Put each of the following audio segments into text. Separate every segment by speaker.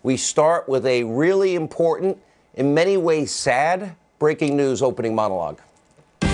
Speaker 1: We start with a really important, in many ways sad, breaking news opening monologue. All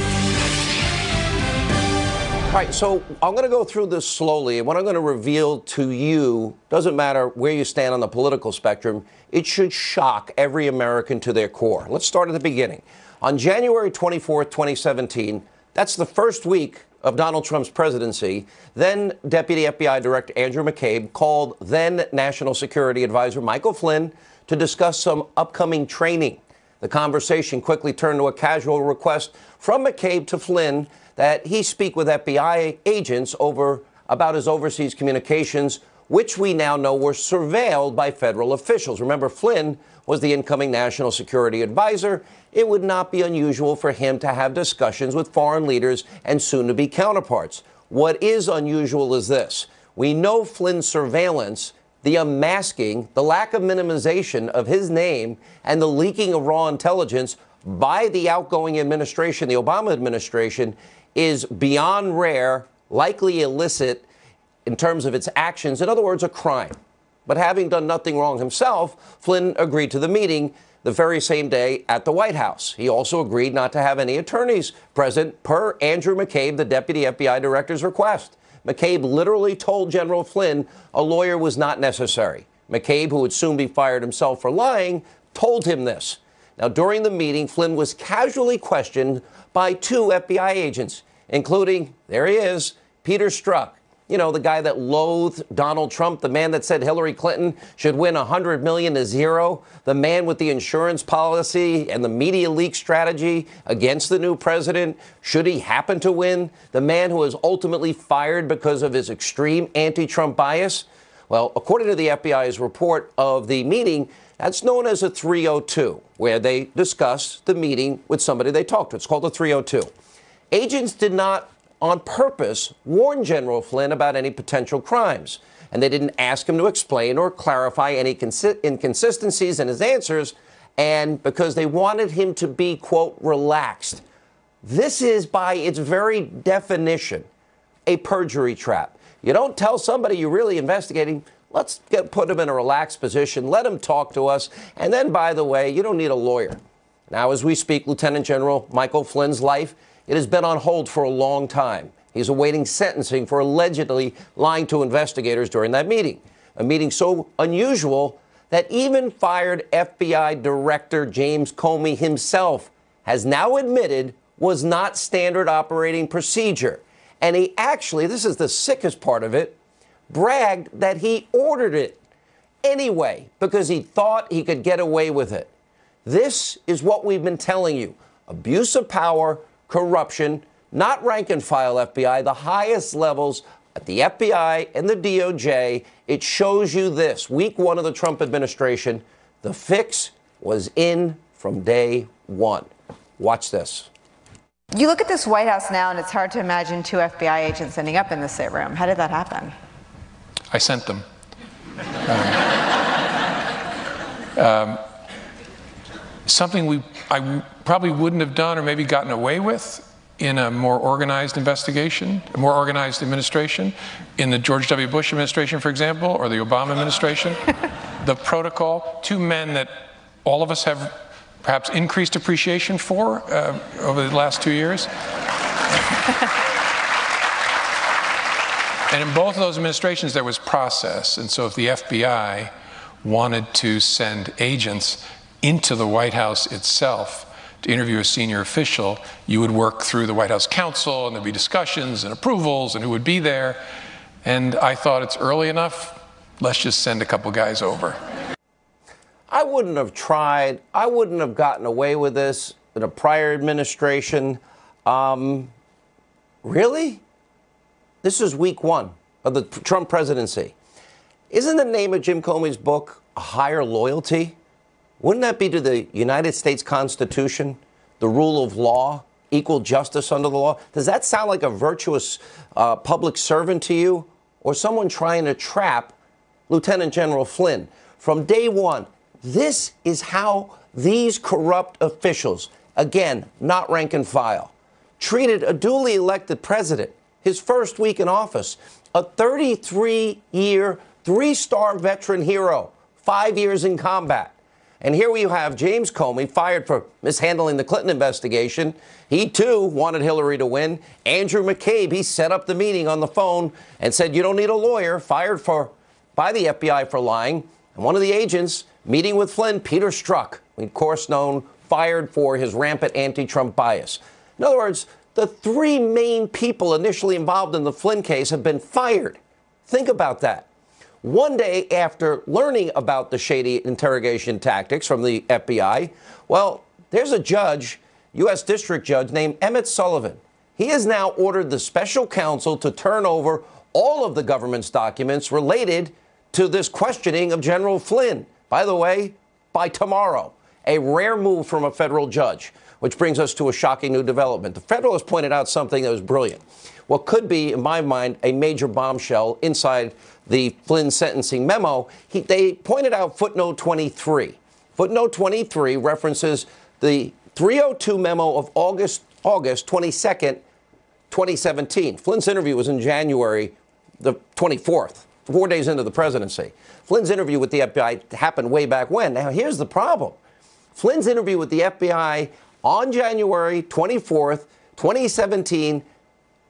Speaker 1: right, so I'm going to go through this slowly, and what I'm going to reveal to you doesn't matter where you stand on the political spectrum. It should shock every American to their core. Let's start at the beginning. On January 24th, 2017, that's the first week of Donald Trump's presidency, then Deputy FBI Director Andrew McCabe called then National Security Advisor Michael Flynn to discuss some upcoming training. The conversation quickly turned to a casual request from McCabe to Flynn that he speak with FBI agents about his overseas communications, which we now know were surveilled by federal officials. Remember, Flynn was the incoming national security advisor. It would not be unusual for him to have discussions with foreign leaders and soon-to-be counterparts. What is unusual is this. We know Flynn's surveillance, the unmasking, the lack of minimization of his name, and the leaking of raw intelligence by the outgoing administration, the Obama administration, is beyond rare, likely illicit in terms of its actions. In other words, a crime. But having done nothing wrong himself, Flynn agreed to the meeting the very same day at the White House. He also agreed not to have any attorneys present per Andrew McCabe, the deputy FBI director's request. McCabe literally told General Flynn a lawyer was not necessary. McCabe, who would soon be fired himself for lying, told him this. Now, during the meeting, Flynn was casually questioned by two FBI agents, including, there he is, Peter Strzok. You know, the guy that loathed Donald Trump, the man that said Hillary Clinton should win 100 million to zero, the man with the insurance policy and the media leak strategy against the new president, should he happen to win, the man who was ultimately fired because of his extreme anti-Trump bias. Well, according to the FBI's report of the meeting, that's known as a 302, where they discuss the meeting with somebody they talked to. It's called a 302. Agents did not on purpose warn General Flynn about any potential crimes, and they didn't ask him to explain or clarify any inconsistencies in his answers, and because they wanted him to be, quote, relaxed. This is, by its very definition, a perjury trap. You don't tell somebody you're really investigating, let's put him in a relaxed position, let him talk to us, and then, by the way, you don't need a lawyer. Now, as we speak, Lieutenant General Michael Flynn's life, it has been on hold for a long time. He's awaiting sentencing for allegedly lying to investigators during that meeting, a meeting so unusual that even fired FBI Director James Comey himself has now admitted was not standard operating procedure. And he actually, this is the sickest part of it, bragged that he ordered it anyway because he thought he could get away with it. This is what we've been telling you. Abuse of power, corruption, not rank and file FBI, the highest levels at the FBI and the DOJ. It shows you this. Week one of the Trump administration, the fix was in from day one. Watch this.
Speaker 2: You look at this White House now, and it's hard to imagine two FBI agents ending up in the same room. How did that happen?
Speaker 3: I sent them. Something I probably wouldn't have done or maybe gotten away with in a more organized investigation, a more organized administration, in the George W. Bush administration, for example, or the Obama administration. The protocol, two men that all of us have perhaps increased appreciation for over the last 2 years. And in both of those administrations, there was process. And so if the FBI wanted to send agents into the White House itself to interview a senior official, you would work through the White House counsel, and there'd be discussions and approvals and who would be there. And I thought, it's early enough, let's just send a couple guys over.
Speaker 1: I wouldn't have tried. I wouldn't have gotten away with this in a prior administration. Really? This is week one of the Trump presidency. Isn't the name of Jim Comey's book A Higher Loyalty? Wouldn't that be to the United States Constitution, the rule of law, equal justice under the law? Does that sound like a virtuous public servant to you, or someone trying to trap Lieutenant General Flynn? From day one, this is how these corrupt officials, again, not rank and file, treated a duly elected president, his first week in office, a 33-year, three-star veteran hero, 5 years in combat. And here we have James Comey fired for mishandling the Clinton investigation. He, too, wanted Hillary to win. Andrew McCabe, he set up the meeting on the phone and said, you don't need a lawyer, fired by the FBI for lying. And one of the agents meeting with Flynn, Peter Strzok, of course known, fired for his rampant anti-Trump bias. In other words, the three main people initially involved in the Flynn case have been fired. Think about that. One day after learning about the shady interrogation tactics from the FBI, well, there's a judge, U.S. District Judge named Emmett Sullivan. He has now ordered the special counsel to turn over all of the government's documents related to this questioning of General Flynn. By the way, by tomorrow, a rare move from a federal judge, which brings us to a shocking new development. The Federalist pointed out something that was brilliant. What could be, in my mind, a major bombshell inside the Flynn sentencing memo. They pointed out footnote 23. Footnote 23 references the 302 memo of August 22nd, 2017. Flynn's interview was in January the 24th, 4 days into the presidency. Flynn's interview with the FBI happened way back when. Now, here's the problem. Flynn's interview with the FBI on January 24th, 2017,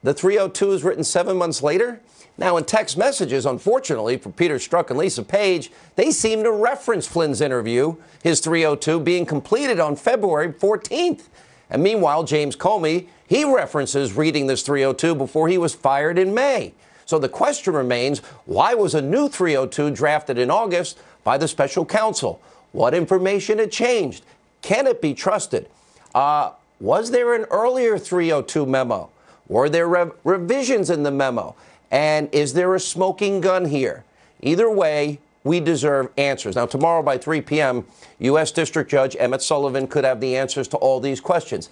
Speaker 1: the 302 is written 7 months later. Now, in text messages, unfortunately, for Peter Strzok and Lisa Page, they seem to reference Flynn's interview, his 302, being completed on February 14th. And meanwhile, James Comey, he references reading this 302 before he was fired in May. So the question remains, why was a new 302 drafted in August by the special counsel? What information had changed? Can it be trusted? Was there an earlier 302 memo? Were there revisions in the memo? And is there a smoking gun here? Either way, we deserve answers. Now, tomorrow by 3 p.m., U.S. District Judge Emmett Sullivan could have the answers to all these questions.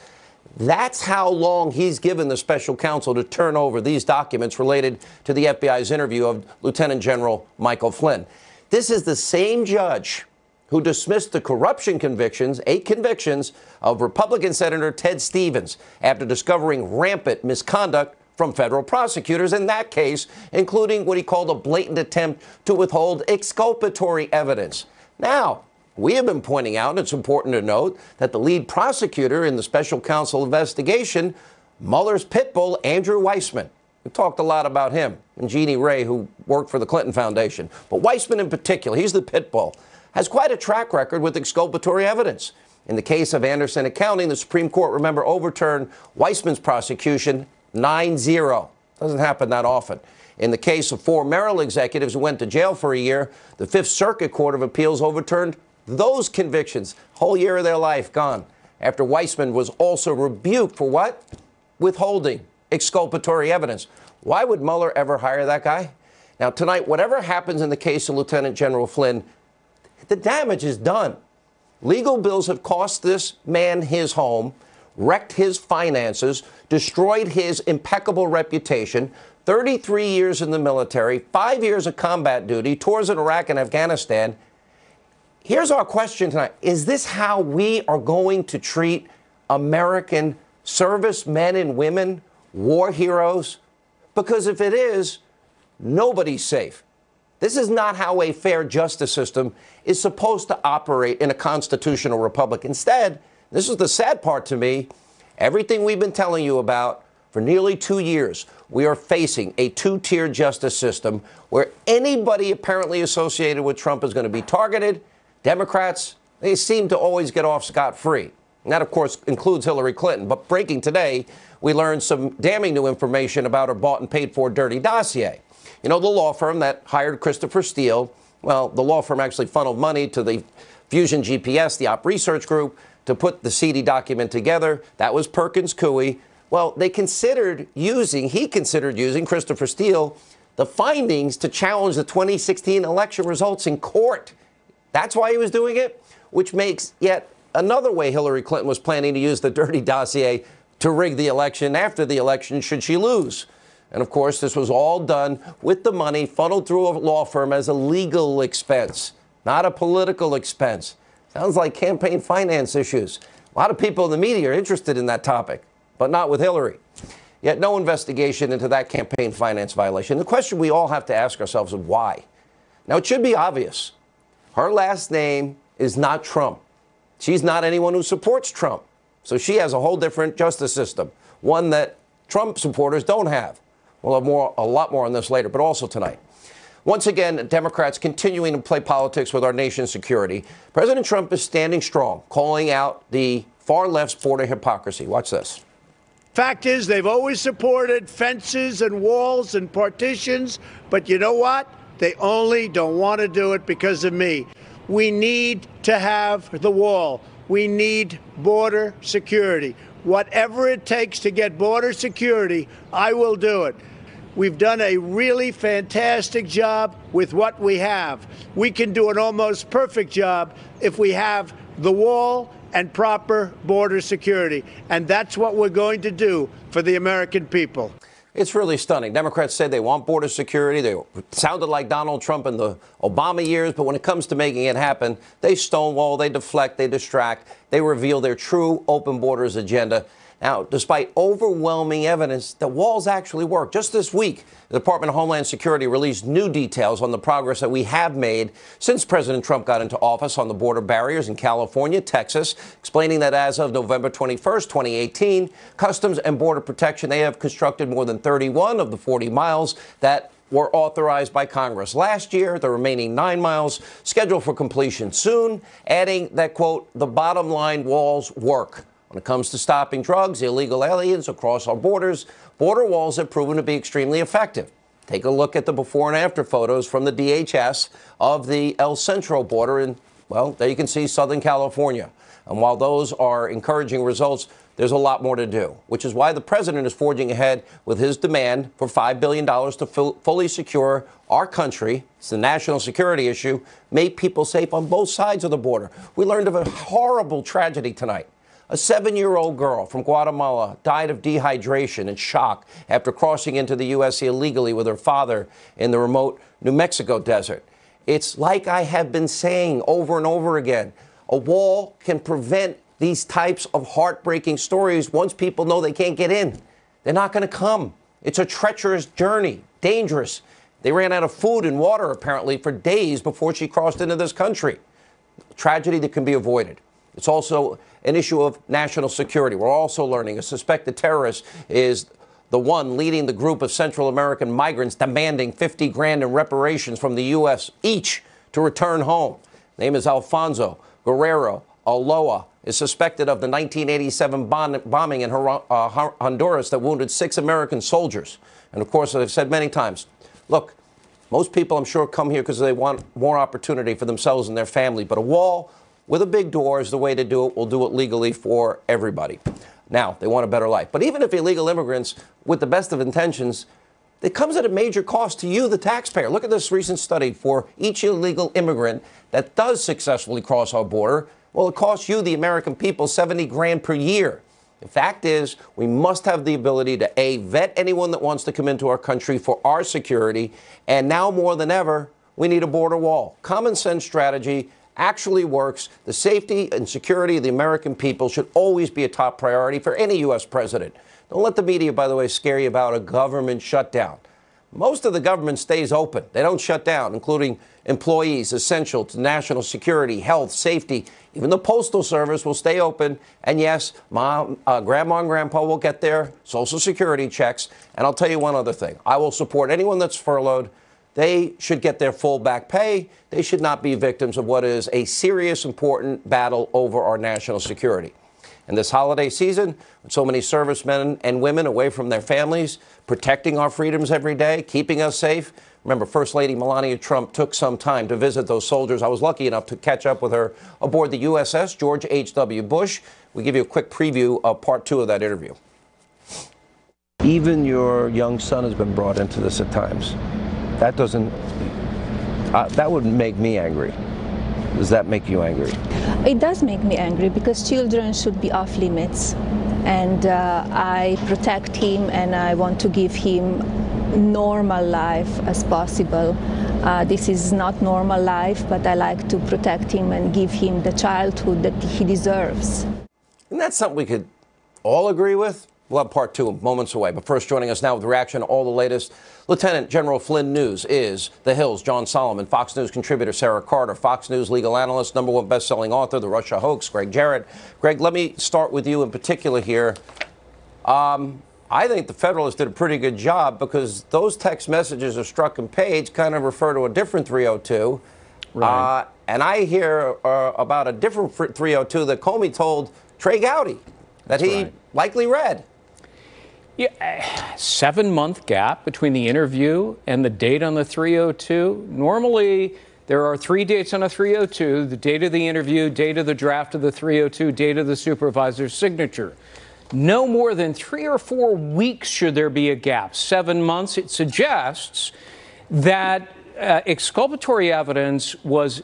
Speaker 1: That's how long he's given the special counsel to turn over these documents related to the FBI's interview of Lieutenant General Michael Flynn. This is the same judge who dismissed the corruption convictions, 8 convictions, of Republican Senator Ted Stevens after discovering rampant misconduct from federal prosecutors in that case, including what he called a blatant attempt to withhold exculpatory evidence. Now, we have been pointing out, and it's important to note, that the lead prosecutor in the special counsel investigation, Mueller's pit bull, Andrew Weissman, we talked a lot about him, and Jeannie Ray, who worked for the Clinton Foundation. But Weissman in particular, he's the pit bull, has quite a track record with exculpatory evidence. In the case of Anderson Accounting, the Supreme Court, remember, overturned Weissman's prosecution 9-0. Doesn't happen that often. In the case of 4 Merrill executives who went to jail for a year, the Fifth Circuit Court of Appeals overturned those convictions. Whole year of their life gone. After Weissman was also rebuked for what? Withholding exculpatory evidence. Why would Mueller ever hire that guy? Now, tonight, whatever happens in the case of Lieutenant General Flynn, the damage is done. Legal bills have cost this man his home, wrecked his finances, destroyed his impeccable reputation, 33 years in the military, 5 years of combat duty, tours in Iraq and Afghanistan. Here's our question tonight. Is this how we are going to treat American servicemen and women, war heroes? Because if it is, nobody's safe. This is not how a fair justice system is supposed to operate in a constitutional republic. Instead, this is the sad part to me, everything we've been telling you about for nearly 2 years, we are facing a 2-tier justice system where anybody apparently associated with Trump is going to be targeted. Democrats, they seem to always get off scot-free. And that, of course, includes Hillary Clinton. But breaking today, we learned some damning new information about her bought and paid for dirty dossier. You know, the law firm that hired Christopher Steele, well, the law firm actually funneled money to the Fusion GPS, the op research group, to put the seedy document together. That was Perkins Coie. Well, he considered using Christopher Steele, the findings to challenge the 2016 election results in court. That's why he was doing it, which makes yet another way Hillary Clinton was planning to use the dirty dossier to rig the election after the election should she lose. And of course, this was all done with the money funneled through a law firm as a legal expense, not a political expense. Sounds like campaign finance issues. A lot of people in the media are interested in that topic, but not with Hillary. Yet no investigation into that campaign finance violation. The question we all have to ask ourselves is why? Now, it should be obvious. Her last name is not Trump. She's not anyone who supports Trump. So she has a whole different justice system, one that Trump supporters don't have. We'll have a lot more on this later, but also tonight. Once again, Democrats continuing to play politics with our nation's security. President Trump is standing strong, calling out the far left's border hypocrisy. Watch this.
Speaker 4: Fact is, they've always supported fences and walls and partitions, but you know what? They only don't want to do it because of me. We need to have the wall. We need border security. Whatever it takes to get border security, I will do it. We've done a really fantastic job with what we have. We can do an almost perfect job if we have the wall and proper border security. And that's what we're going to do for the American people.
Speaker 1: It's really stunning. Democrats say they want border security. They sounded like Donald Trump in the Obama years, but when it comes to making it happen, they stonewall, they deflect, they distract, they reveal their true open borders agenda. Now, despite overwhelming evidence that walls actually work, just this week, the Department of Homeland Security released new details on the progress that we have made since President Trump got into office on the border barriers in California, Texas, explaining that as of November 21st, 2018, Customs and Border Protection, they have constructed more than 31 of the 40 miles that were authorized by Congress last year, the remaining 9 miles scheduled for completion soon, adding that, quote, the bottom line, walls work. When it comes to stopping drugs, illegal aliens across our borders, border walls have proven to be extremely effective. Take a look at the before and after photos from the DHS of the El Centro border in, well, there you can see Southern California. And while those are encouraging results, there's a lot more to do, which is why the president is forging ahead with his demand for $5 billion to fully secure our country. It's a national security issue, make people safe on both sides of the border. We learned of a horrible tragedy tonight. A 7-year-old girl from Guatemala died of dehydration and shock after crossing into the U.S. illegally with her father in the remote New Mexico desert. It's like I have been saying over and over again, a wall can prevent these types of heartbreaking stories once people know they can't get in. They're not going to come. It's a treacherous journey, dangerous. They ran out of food and water, apparently, for days before she crossed into this country. A tragedy that can be avoided. It's also an issue of national security. We're also learning a suspected terrorist is the one leading the group of Central American migrants demanding $50 grand in reparations from the U.S. each to return home. Name is Alfonso Guerrero Aloa, is suspected of the 1987 bombing in Honduras that wounded 6 American soldiers. And of course, as I've said many times, look, most people I'm sure come here because they want more opportunity for themselves and their family, but a wall with a big door is the way to do it. We'll do it legally for everybody. Now, they want a better life. But even if illegal immigrants, with the best of intentions, it comes at a major cost to you, the taxpayer. Look at this recent study for each illegal immigrant that does successfully cross our border. Well, it costs you, the American people, 70 grand per year. The fact is, we must have the ability to, A, vet anyone that wants to come into our country for our security. And now more than ever, we need a border wall. Common sense strategy actually works. The safety and security of the American people should always be a top priority for any U.S. president. Don't let the media, by the way, scare you about a government shutdown. Most of the government stays open. They don't shut down, including employees essential to national security, health, safety. Even the Postal Service will stay open. And yes, Grandma and Grandpa will get their Social Security checks. And I'll tell you one other thing. I will support anyone that's furloughed. They should get their full back pay. They should not be victims of what is a serious, important battle over our national security. And this holiday season, with so many servicemen and women away from their families, protecting our freedoms every day, keeping us safe. Remember, First Lady Melania Trump took some time to visit those soldiers. I was lucky enough to catch up with her aboard the USS George H.W. Bush. We give you a quick preview of part 2 of that interview. Even your young son has been brought into this at times. That doesn't, that would make me angry. Does that make you angry?
Speaker 5: It does make me angry because children should be off limits. And I protect him and I want to give him normal life as possible. This is not normal life, but I like to protect him and give him the childhood that he deserves.
Speaker 1: And that's something we could all agree with. We'll have part two moments away. But first, joining us now with reaction to all the latest, Lieutenant General Flynn News is The Hill's John Solomon, Fox News contributor Sara Carter, Fox News legal analyst, #1 best-selling author, The Russia Hoax, Gregg Jarrett. Gregg, let me start with you in particular here. I think the Federalists did a pretty good job because those text messages of Strzok and Page kind of refer to a different 302. Right. And I hear about a different 302 that Comey told Trey Gowdy that he likely read.
Speaker 6: Yeah, 7-month gap between the interview and the date on the 302. Normally, there are 3 dates on a 302, the date of the interview, date of the draft of the 302, date of the supervisor's signature. No more than 3 or 4 weeks should there be a gap. 7 months, it suggests that exculpatory evidence was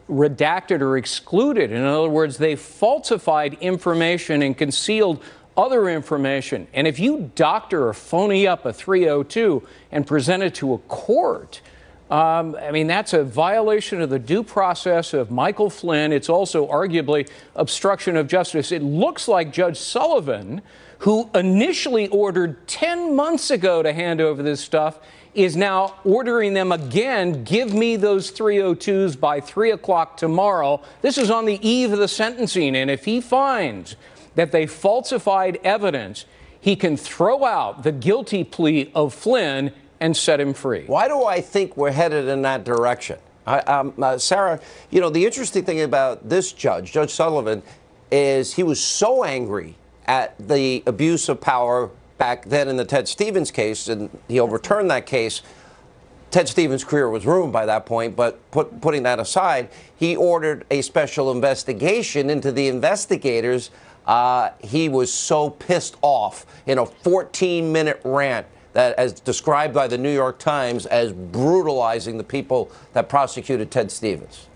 Speaker 6: redacted or excluded. In other words, they falsified information and concealed other information. And if you doctor or phony up a 302 and present it to a court, I mean, that's a violation of the due process of Michael Flynn. It's also arguably obstruction of justice. It looks like Judge Sullivan, who initially ordered 10 months ago to hand over this stuff, is now ordering them again. Give me those 302s by 3 o'clock tomorrow. This is on the eve of the sentencing. And if he finds that they falsified evidence, he can throw out the guilty plea of Flynn and set him free.
Speaker 1: Why do I think we're headed in that direction? Sara, you know, the interesting thing about this judge, Judge Sullivan, is he was so angry at the abuse of power back then in the Ted Stevens case, and he overturned that case. Ted Stevens' career was ruined by that point, but putting that aside, he ordered a special investigation into the investigators. He was so pissed off in a 14-minute rant that, as described by the New York Times, as brutalizing the people that prosecuted Ted Stevens.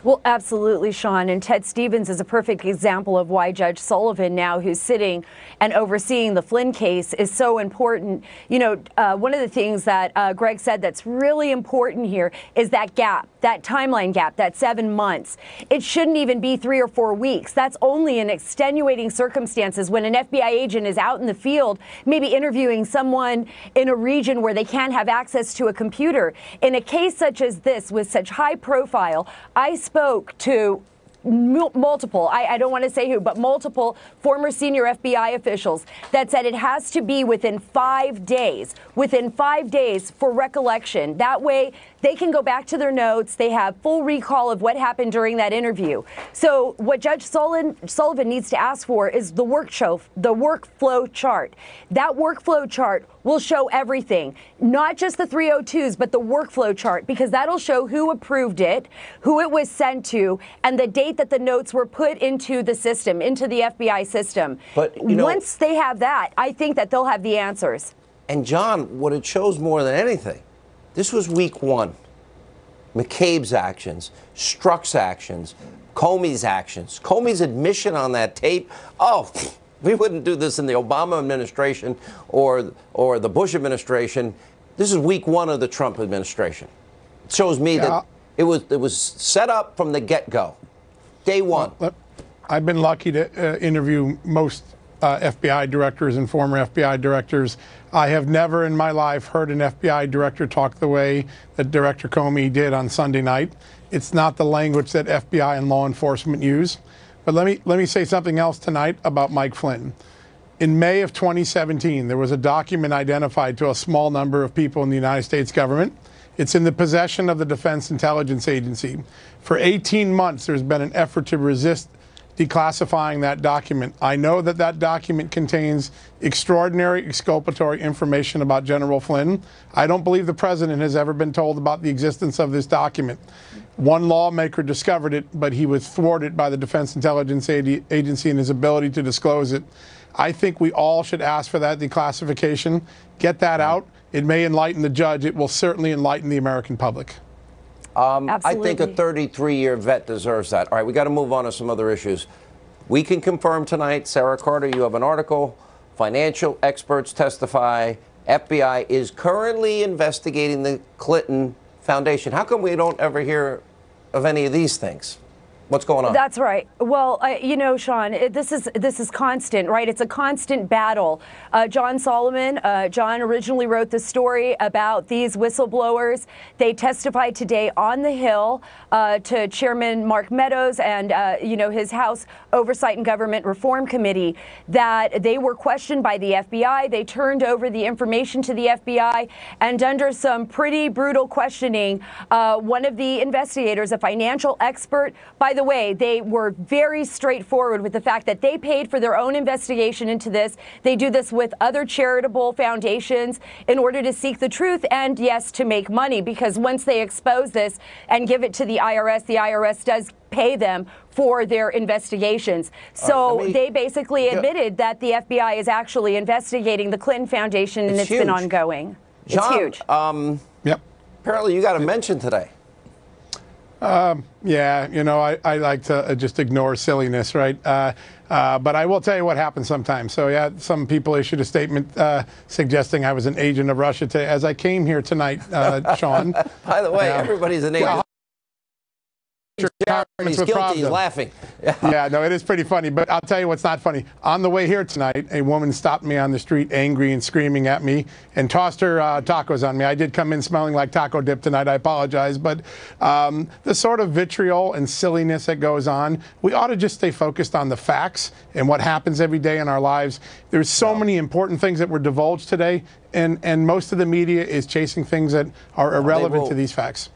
Speaker 7: Well, absolutely, Sean. And Ted Stevens is a perfect example of why Judge Sullivan, now who's sitting and overseeing the Flynn case, is so important. You know, one of the things that Gregg said that's really important here is that gap, that timeline gap, that 7 months. It shouldn't even be 3 or 4 weeks. That's only in extenuating circumstances when an FBI agent is out in the field, maybe interviewing someone in a region where they can't have access to a computer. In a case such as this, with such high profile, I spoke to multiple, I don't want to say who, but multiple former senior FBI officials that said it has to be within 5 days, for recollection. That way they can go back to their notes. They have full recall of what happened during that interview. So what Judge Sullivan needs to ask for is the workflow chart. That workflow chart will show everything, not just the 302s, but the workflow chart, because that'll show who approved it, who it was sent to, and the date that the notes were put into the system, into the FBI system. But you know, once they have that, I think that they'll have the answers.
Speaker 1: And John, what it shows more than anything, this was week 1. McCabe's actions, Strzok's actions, Comey's actions, Comey's admission on that tape. Oh, we wouldn't do this in the Obama administration or the Bush administration. This is week 1 of the Trump administration. It shows me that it was set up from the get-go, day 1.
Speaker 8: Well, I've been lucky to interview most FBI directors and former FBI directors. I have never in my life heard an FBI director talk the way that Director Comey did on Sunday night. It's not the language that FBI and law enforcement use. But let me say something else tonight about Mike Flynn. In May of 2017, there was a document identified to a small number of people in the United States government. It's in the possession of the Defense Intelligence Agency. For 18 months, there's been an effort to resist declassifying that document. I know that that document contains extraordinary exculpatory information about General Flynn. I don't believe the president has ever been told about the existence of this document. One lawmaker discovered it, but he was thwarted by the Defense Intelligence Agency in his ability to disclose it. I think we all should ask for that declassification. Get that out. It may enlighten the judge. It will certainly enlighten the American public.
Speaker 1: I think a 33-year vet deserves that. All right, we got to move on to some other issues. We can confirm tonight, Sara Carter, you have an article. Financial experts testify. FBI is currently investigating the Clinton Foundation. How come we don't ever hear of any of these things? What's going on?
Speaker 7: That's right. Well, you know, Sean, this is constant, right? It's a constant battle. John Solomon, John originally wrote the story about these whistleblowers. They testified today on the Hill to Chairman Mark Meadows and, you know, his House Oversight and Government Reform Committee that they were questioned by the FBI. They turned over the information to the FBI, and under some pretty brutal questioning, one of the investigators, a financial expert, by the way, they were very straightforward with the fact that they paid for their own investigation into this. They do this with other charitable foundations in order to seek the truth and, yes, to make money, because once they expose this and give it to the IRS does pay them for their investigations. So they basically admitted that the FBI is actually investigating the Clinton Foundation, and it's been ongoing.
Speaker 1: John,
Speaker 7: it's huge.
Speaker 8: Yep.
Speaker 1: Apparently you got a mention today.
Speaker 8: Yeah, you know, I like to just ignore silliness, right? But I will tell you what happens sometimes. So, yeah, some people issued a statement suggesting I was an agent of Russia today. As I came here tonight, Sean.
Speaker 1: By the way, everybody's an agent. He's guilty. He's laughing.
Speaker 8: Yeah, no, it is pretty funny. But I'll tell you what's not funny. On the way here tonight, a woman stopped me on the street, angry and screaming at me, and tossed her tacos on me. I did come in smelling like taco dip tonight. I apologize. But the sort of vitriol and silliness that goes on, we ought to just stay focused on the facts and what happens every day in our lives. There's so many important things that were divulged today, and most of the media is chasing things that are irrelevant to these facts.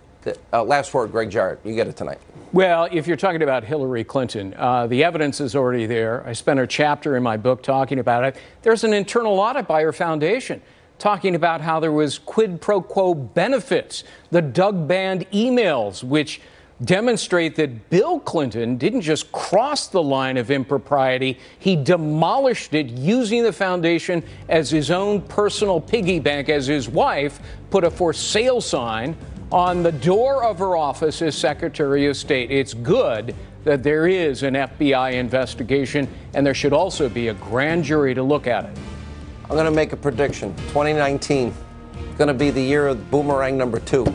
Speaker 1: Last word, Gregg Jarrett. You get it tonight.
Speaker 6: Well, if you're talking about Hillary Clinton, the evidence is already there. I spent a chapter in my book talking about it. There's an internal audit by her foundation talking about how there was quid pro quo benefits, the Doug Band emails, which demonstrate that Bill Clinton didn't just cross the line of impropriety, he demolished it using the foundation as his own personal piggy bank, as his wife put a for sale sign on the door of her office as Secretary of State. It's good that there is an FBI investigation, and there should also be a grand jury to look at it.
Speaker 1: I'm going to make a prediction. 2019 is going to be the year of boomerang number 2.